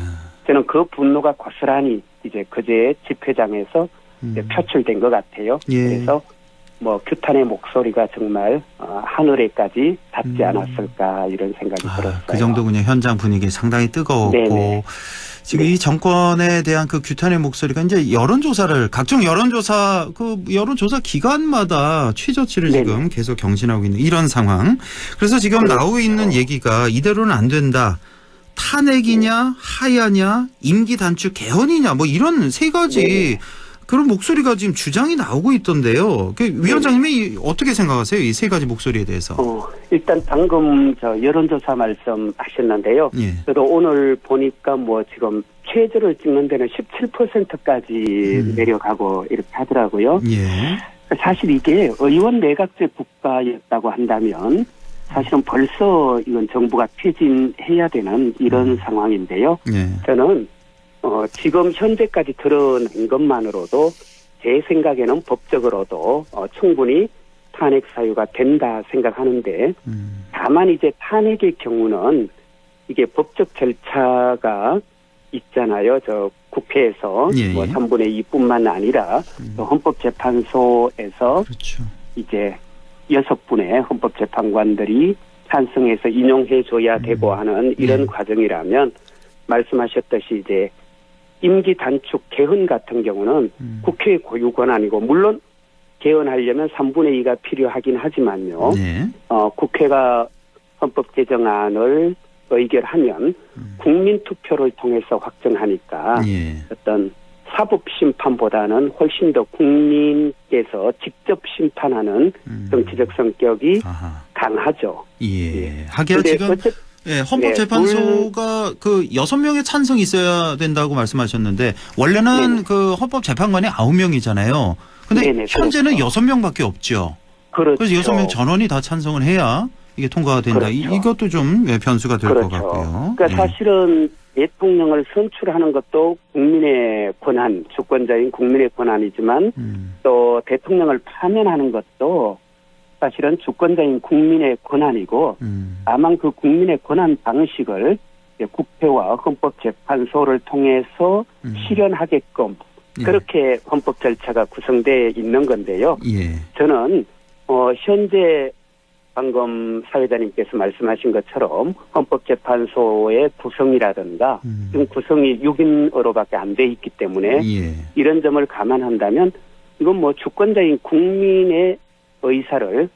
저는 그 분노가 고스란히 이제 그제 집회장에서 이제 표출된 것 같아요. 예. 그래서 규탄의 목소리가 정말 하늘에까지 닿지 않았을까 이런 생각이 들었어요. 그 정도군요. 현장 분위기 상당히 뜨거웠고. 네네. 지금 이 정권에 대한 그 규탄의 목소리가 이제 각종 여론조사 기관마다 최저치를 지금 계속 경신하고 있는 이런 상황. 그래서 지금 나오고 있는 얘기가 이대로는 안 된다. 탄핵이냐, 하야냐, 임기 단축 개헌이냐, 뭐 이런 세 가지 그런 목소리가 지금 주장이 나오고 있던데요. 위원장님이 어떻게 생각하세요? 이 세 가지 목소리에 대해서. 일단 방금 여론조사 말씀하셨는데요. 저도 오늘 보니까 뭐 지금 최저를 찍는 데는 17%까지 내려가고 이렇게 하더라고요. 사실 이게 의원 내각제 국가였다고 한다면 사실은 벌써 이건 정부가 퇴진해야 되는 이런 상황인데요. 저는 지금 현재까지 드러낸 것만으로도 제 생각에는 법적으로도 충분히 탄핵 사유가 된다 생각하는데 다만 이제 탄핵의 경우는 이게 법적 절차가 있잖아요. 국회에서 뭐 3분의 2뿐만 아니라 또 헌법재판소에서 이제 6분의 헌법재판관들이 찬성해서 인용해줘야 되고 하는 이런 과정이라면 말씀하셨듯이 이제 임기 단축 개헌 같은 경우는 국회의 고유 권한이고 물론 개헌하려면 3분의 2가 필요하긴 하지만요. 국회가 헌법 개정안을 의결하면 국민 투표를 통해서 확정하니까 어떤 사법 심판보다는 훨씬 더 국민께서 직접 심판하는 정치적 성격이 강하죠. 하기야 지금 헌법재판소가 그 6명의 찬성이 있어야 된다고 말씀하셨는데 원래는 그 헌법재판관이 9명이잖아요. 근데 현재는 6명밖에 없죠. 그래서 6명 전원이 다 찬성을 해야 이게 통과가 된다. 이것도 좀 변수가 될 것 같고요. 그러니까 사실은 대통령을 선출하는 것도 국민의 권한, 주권자인 국민의 권한이지만 또 대통령을 파면하는 것도 사실은 주권자인 국민의 권한이고 다만 그 국민의 권한 방식을 국회와 헌법재판소를 통해서 실현하게끔 그렇게 헌법 절차가 구성되어 있는 건데요. 저는 현재 방금 사회자님께서 말씀하신 것처럼 헌법재판소의 구성이라든가 지금 구성이 6인으로밖에 안 돼 있기 때문에 이런 점을 감안한다면 이건 뭐 주권자인 국민의 의사를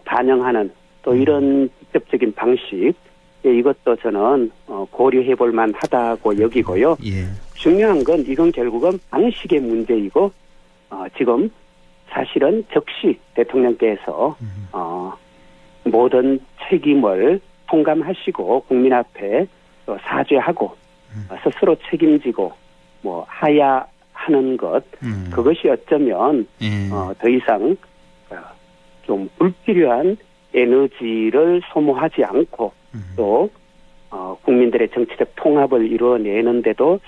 반영하는 또 이런 직접적인 방식 이것도 저는 고려해 볼 만하다고 여기고요. 중요한 건 이건 결국은 방식의 문제이고 지금 사실은 즉시 대통령께서 모든 책임을 통감하시고 국민 앞에 사죄하고 스스로 책임지고 뭐 하야하는 것 그것이 어쩌면 더 이상 좀 불필요한 에너지를 소모하지 않고 또 국민들의 정치적 통합을 이루어내는데도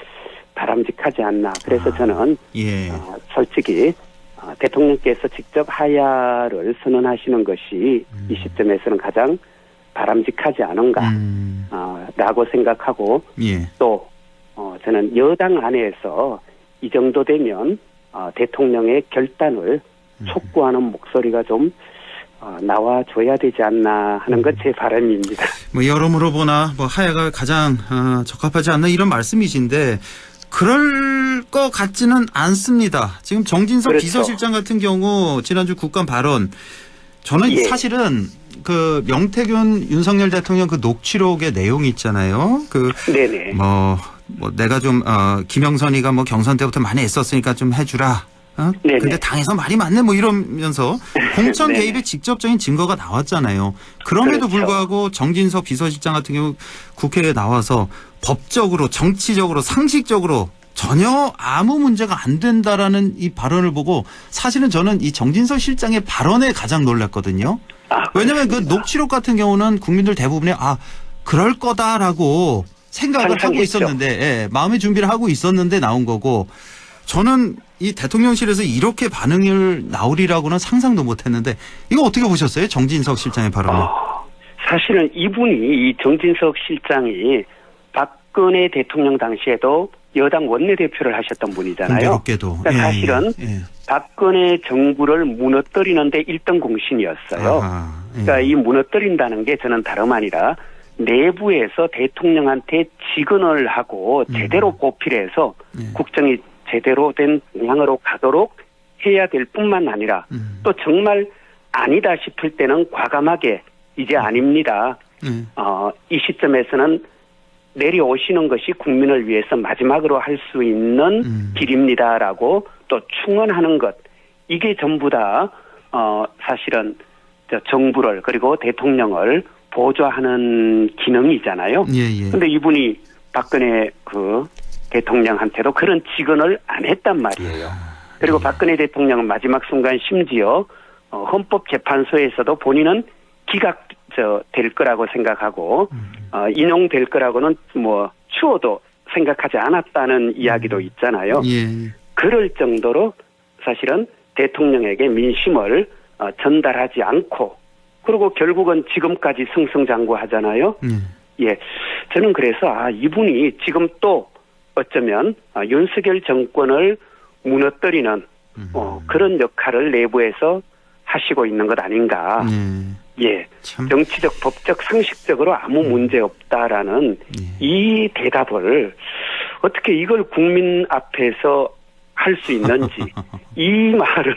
바람직하지 않나. 그래서 저는 솔직히 대통령께서 직접 하야를 선언하시는 것이 이 시점에서는 가장 바람직하지 않은가 라고 생각하고 또 저는 여당 안에서 이 정도 되면 대통령의 결단을 촉구하는 목소리가 좀 나와줘야 되지 않나 하는 건 제 바람입니다. 뭐 여러모로 보나 뭐 하야가 가장 적합하지 않나 이런 말씀이신데 그럴 것 같지는 않습니다. 지금 정진석 비서실장 같은 경우 지난주 국감 발언 저는 사실은 그 명태균 윤석열 대통령 그 녹취록의 내용이 있잖아요. 뭐 내가 좀 김영선이가 뭐 경선 때부터 많이 애썼으니까 좀 해주라. 근데 당에서 말이 많네 뭐 이러면서 공천 개입의 직접적인 증거가 나왔잖아요. 그럼에도 불구하고 정진석 비서실장 같은 경우 국회에 나와서 법적으로 정치적으로 상식적으로 전혀 아무 문제가 안 된다라는 이 발언을 보고 사실은 저는 이 정진석 실장의 발언에 가장 놀랐거든요. 왜냐하면 그 녹취록 같은 경우는 국민들 대부분이 그럴 거다라고 생각을 하고 있었는데 마음의 준비를 하고 있었는데 나온 거고 저는 이 대통령실에서 이렇게 반응을 나오리라고는 상상도 못했는데 이거 어떻게 보셨어요? 정진석 실장의 발언을. 사실은 이 정진석 실장이 박근혜 대통령 당시에도 여당 원내대표를 하셨던 분이잖아요. 공교롭게도. 그러니까 사실은 박근혜 정부를 무너뜨리는데 1등 공신이었어요. 그러니까 이 무너뜨린다는 게 저는 다름 아니라 내부에서 대통령한테 직언을 하고 제대로 보필해서 국정이 제대로 된 방향으로 가도록 해야 될 뿐만 아니라 또 정말 아니다 싶을 때는 과감하게 이제 아닙니다. 이 시점에서는 내려오시는 것이 국민을 위해서 마지막으로 할 수 있는 길입니다라고 또 충원하는 것. 이게 전부 다 사실은 정부를 그리고 대통령을 보좌하는 기능이잖아요. 그런데 이분이 박근혜 그 대통령한테도 그런 직언을 안 했단 말이에요. 그리고 박근혜 대통령은 마지막 순간 심지어 헌법재판소에서도 본인은 될 거라고 생각하고 인용될 거라고는 뭐 추호도 생각하지 않았다는 이야기도 있잖아요. 그럴 정도로 사실은 대통령에게 민심을 전달하지 않고 그리고 결국은 지금까지 승승장구하잖아요. 예, 저는 그래서 이분이 지금 또 어쩌면 윤석열 정권을 무너뜨리는 그런 역할을 내부에서 하시고 있는 것 아닌가. 예, 정치적, 법적, 상식적으로 아무 문제 없다라는 이 대답을 어떻게 이걸 국민 앞에서 할 수 있는지 이 말을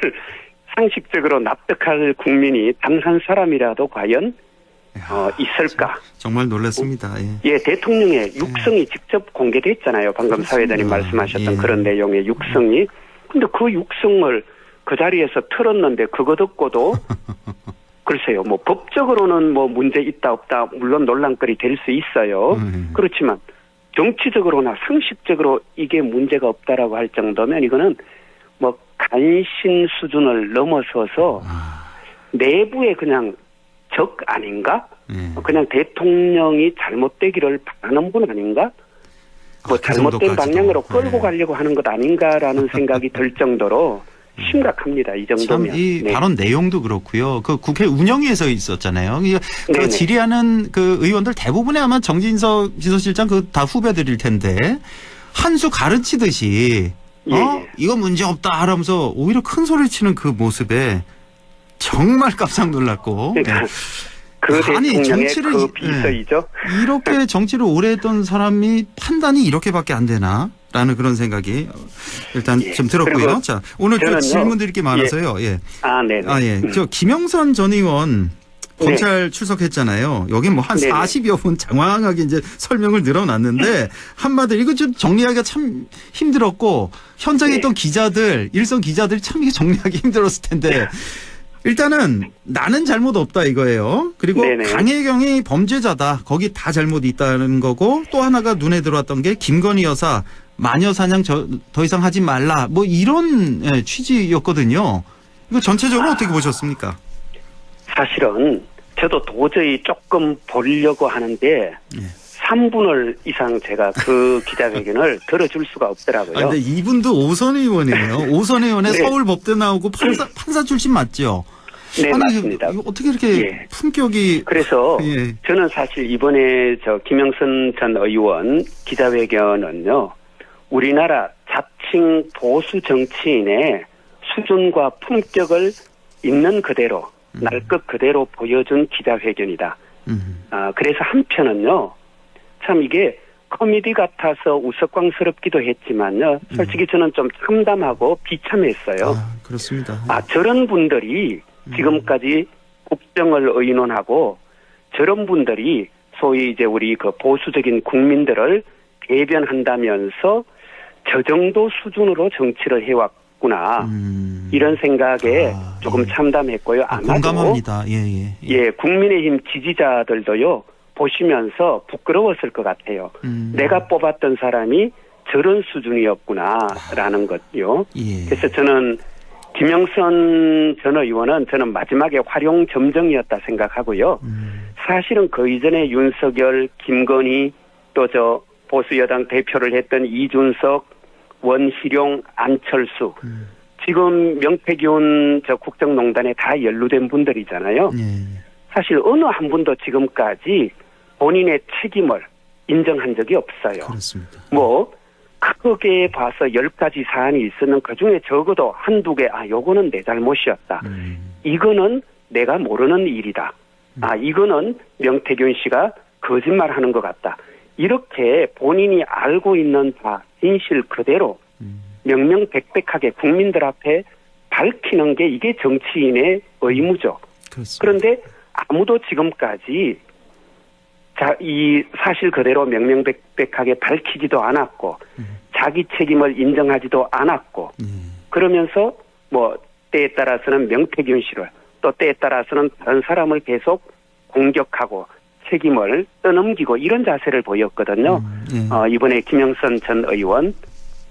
상식적으로 납득할 국민이 단 한 사람이라도 과연 있을까? 정말 놀랐습니다. 예, 대통령의 육성이 직접 공개됐잖아요. 방금 그렇습니다. 사회자님 말씀하셨던 그런 내용의 육성이. 근데 그 육성을 그 자리에서 틀었는데 그거 듣고도 글쎄요, 뭐 법적으로는 뭐 문제 있다 없다 물론 논란거리 될 수 있어요. 그렇지만 정치적으로나 상식적으로 이게 문제가 없다라고 할 정도면 이거는 뭐 간신 수준을 넘어서서 내부에 그냥 적 아닌가? 그냥 대통령이 잘못되기를 바라는 분 아닌가? 뭐 잘못된 방향으로 끌고 가려고 하는 것 아닌가라는 생각이 들 정도로 심각합니다. 이 정도면. 참 이 발언 내용도 그렇고요. 그 국회 운영위에서 있었잖아요. 그 질의하는 그 의원들 대부분의 아마 정진석 비서실장 그 다 후배들일 텐데 한 수 가르치듯이 이거 문제 없다 하면서 오히려 큰 소리 치는 그 모습에 정말 깜짝 놀랐고. 그 아니 정치를 그 비서이죠. 이렇게 정치를 오래 했던 사람이 판단이 이렇게밖에 안 되나라는 그런 생각이 일단 좀 들었고요. 자, 오늘 그 질문드릴 게 많아서요. 저 김영선 전 의원 검찰 출석했잖아요. 여기 뭐 한 40여 분 장황하게 이제 설명을 늘어놨는데 한마디로 이거 좀 정리하기가 참 힘들었고 현장에 있던 기자들, 일선 기자들이 참 이게 정리하기 힘들었을 텐데 일단은 나는 잘못 없다 이거예요. 그리고 강혜경이 범죄자다. 거기 다 잘못이 있다는 거고 또 하나가 눈에 들어왔던 게 김건희 여사 마녀 사냥 더 이상 하지 말라. 뭐 이런 취지였거든요. 이거 전체적으로 어떻게 보셨습니까? 사실은 저도 도저히 조금 보려고 하는데 3분을 이상 제가 그 기자회견을 들어줄 수가 없더라고요. 근데 이분도 오선 의원이에요. 오선 의원에 서울법대 나오고 판사 출신 맞죠? 네, 맞습니다. 이거 어떻게 이렇게 품격이. 그래서 저는 사실 이번에 김영선 전 의원 기자회견은요. 우리나라 자칭 보수 정치인의 수준과 품격을 있는 그대로 날 것 그대로 보여준 기자회견이다. 그래서 한편은요. 참 이게 코미디 같아서 우스꽝스럽기도 했지만요. 솔직히 저는 좀 참담하고 비참했어요. 그렇습니다. 저런 분들이 지금까지 국정을 의논하고 저런 분들이 소위 이제 우리 그 보수적인 국민들을 대변한다면서 저 정도 수준으로 정치를 해왔구나. 이런 생각에 조금 참담했고요. 아마도 공감합니다. 국민의힘 지지자들도요. 보시면서 부끄러웠을 것 같아요. 내가 뽑았던 사람이 저런 수준이었구나라는 것요. 그래서 저는 김영선 전 의원은 저는 마지막에 활용 점정이었다 생각하고요. 사실은 그 이전에 윤석열, 김건희 또 저 보수 여당 대표를 했던 이준석, 원희룡, 안철수 지금 명태균 저 국정농단에 다 연루된 분들이잖아요. 사실 어느 한 분도 지금까지 본인의 책임을 인정한 적이 없어요. 그렇습니다. 뭐 크게 봐서 10가지 사안이 있으면 그중에 적어도 한두 개 요거는 내 잘못이었다. 이거는 내가 모르는 일이다. 이거는 명태균 씨가 그 거짓말하는 것 같다. 이렇게 본인이 알고 있는 바 진실 그대로 명명백백하게 국민들 앞에 밝히는 게 이게 정치인의 의무죠. 그렇습니다. 그런데 아무도 지금까지 이 사실 그대로 명명백백하게 밝히지도 않았고 자기 책임을 인정하지도 않았고 그러면서 뭐 때에 따라서는 명태균 씨를 또 때에 따라서는 다른 사람을 계속 공격하고 책임을 떠넘기고 이런 자세를 보였거든요. 이번에 김영선 전 의원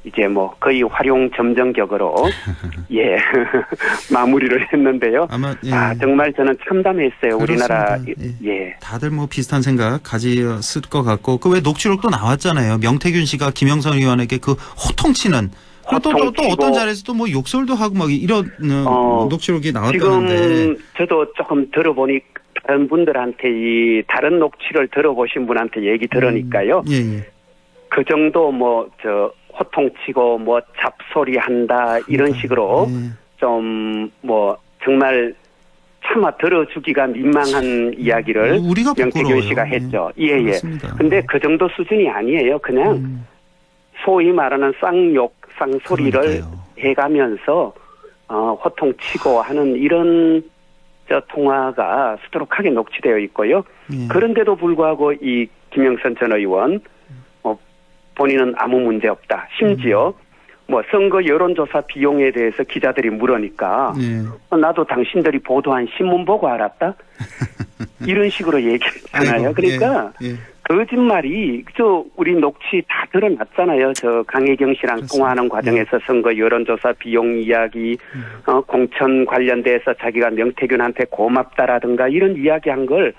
이제 뭐 거의 활용 점정격으로 예 마무리를 했는데요. 아마 정말 저는 참담했어요. 우리나라 예. 다들 뭐 비슷한 생각 가졌을 것 같고 그 왜 녹취록도 나왔잖아요. 명태균 씨가 김영선 의원에게 그 호통치는 또 어떤 자리에서 또 뭐 욕설도 하고 막 이런 녹취록이 나왔다는데 지금 저도 조금 들어보니 다른 분들한테 이 다른 녹취를 들어보신 분한테 얘기 들으니까요. 그 정도 뭐 호통치고 뭐 잡소리 한다 이런 식으로 좀 뭐 정말 차마 들어주기가 민망한 이야기를 명태균 씨가 했죠. 예예. 근데 그 정도 수준이 아니에요. 그냥 소위 말하는 쌍욕 쌍소리를 해가면서 호통치고 하는 이런 통화가 수두룩하게 녹취되어 있고요. 그런데도 불구하고 이 김영선 전 의원 본인은 아무 문제 없다. 심지어 뭐 선거 여론조사 비용에 대해서 기자들이 물으니까 나도 당신들이 보도한 신문 보고 알았다. 이런 식으로 얘기했잖아요. 그러니까 거짓말이 우리 녹취 다 드러났잖아요. 강혜경 씨랑 통화하는 과정에서 선거 여론조사 비용 이야기, 공천 관련돼서 자기가 명태균한테 고맙다라든가 이런 이야기한 걸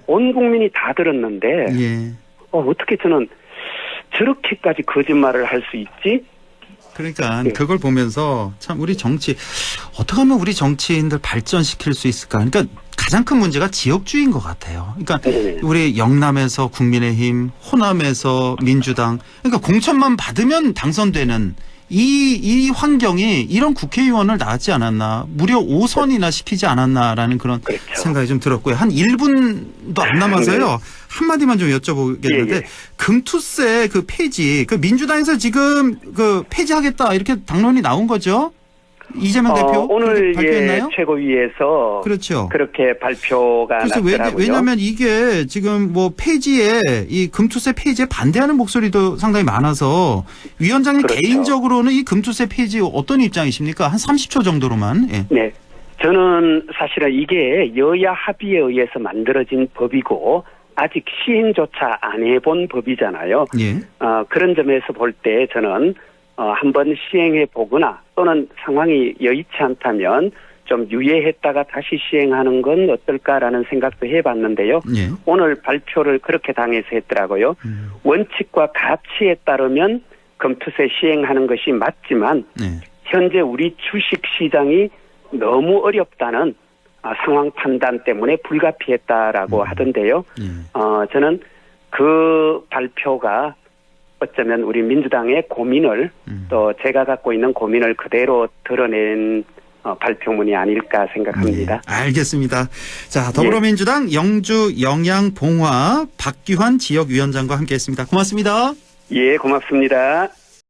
온 국민이 다 들었는데 어떻게 저는 저렇게까지 거짓말을 할 수 있지? 그러니까 그걸 보면서 참 우리 정치 어떻게 하면 우리 정치인들 발전시킬 수 있을까? 그러니까 가장 큰 문제가 지역주의인 것 같아요. 그러니까 우리 영남에서 국민의힘, 호남에서 민주당, 그러니까 공천만 받으면 당선되는 이 환경이 이런 국회의원을 낳았지 않았나, 무려 5선이나 시키지 않았나라는 그런 생각이 좀 들었고요. 한 1분도 안 남아서요. 한마디만 좀 여쭤보겠는데 금투세 그 폐지, 그 민주당에서 지금 그 폐지하겠다 이렇게 당론이 나온 거죠? 이재명 대표 오늘 발표했나요? 최고위에서 그렇죠. 그렇게 발표가 났더라고요. 왜냐하면 이게 지금 뭐 폐지에 이 금투세 폐지에 반대하는 목소리도 상당히 많아서 위원장님 개인적으로는 이 금투세 폐지 어떤 입장이십니까? 한 30초 정도로만. 네, 저는 사실은 이게 여야 합의에 의해서 만들어진 법이고 아직 시행조차 안 해본 법이잖아요. 그런 점에서 볼 때 저는 한번 시행해 보거나 또는 상황이 여의치 않다면 좀 유예했다가 다시 시행하는 건 어떨까라는 생각도 해봤는데요. 오늘 발표를 그렇게 당해서 했더라고요. 원칙과 가치에 따르면 금투세 시행하는 것이 맞지만 현재 우리 주식시장이 너무 어렵다는 상황 판단 때문에 불가피했다라고 하던데요. 저는 그 발표가 어쩌면 우리 민주당의 고민을 또 제가 갖고 있는 고민을 그대로 드러낸 발표문이 아닐까 생각합니다. 알겠습니다. 자, 더불어민주당 영주 영양 봉화 박규환 지역위원장과 함께했습니다. 고맙습니다. 예, 고맙습니다.